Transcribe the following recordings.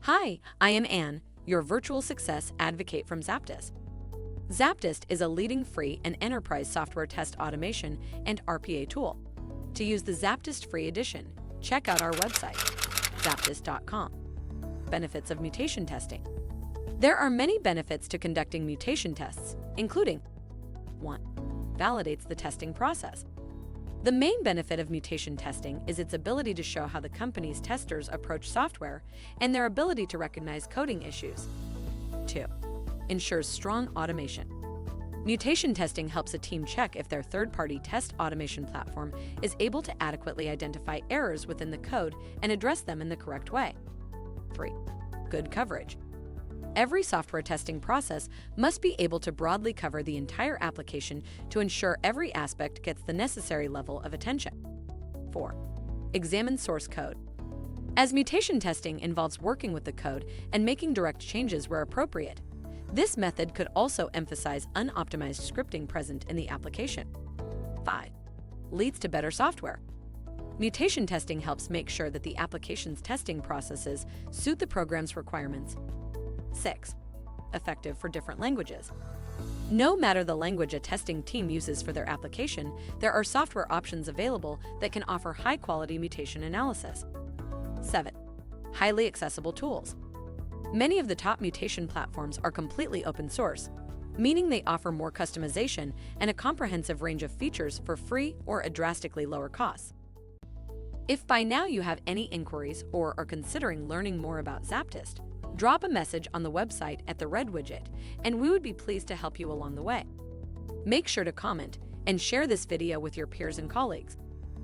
Hi, I am Anne, your virtual success advocate from ZAPTEST. ZAPTEST is a leading free and enterprise software test automation and RPA tool. To use the ZAPTEST free edition, check out our website, ZAPTEST.AI. Benefits of mutation testing. There are many benefits to conducting mutation tests, including 1. Validates the testing process. The main benefit of mutation testing is its ability to show how the company's testers approach software and their ability to recognize coding issues. 2. Ensures strong automation. Mutation testing helps a team check if their third-party test automation platform is able to adequately identify errors within the code and address them in the correct way. 3. Good coverage. Every software testing process must be able to broadly cover the entire application to ensure every aspect gets the necessary level of attention. 4. Examine source code. As mutation testing involves working with the code and making direct changes where appropriate, this method could also emphasize unoptimized scripting present in the application. 5. Leads to better software. Mutation testing helps make sure that the application's testing processes suit the program's requirements. 6. Effective for different languages. No matter the language a testing team uses for their application, there are software options available that can offer high-quality mutation analysis. 7. Highly accessible tools. Many of the top mutation platforms are completely open source, meaning they offer more customization and a comprehensive range of features for free or at drastically lower costs. If by now you have any inquiries or are considering learning more about ZAPTEST, drop a message on the website at the red widget, and we would be pleased to help you along the way. Make sure to comment and share this video with your peers and colleagues.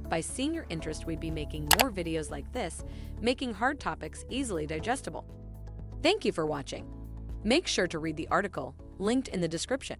By seeing your interest, we'd be making more videos like this, making hard topics easily digestible. Thank you for watching. Make sure to read the article linked in the description.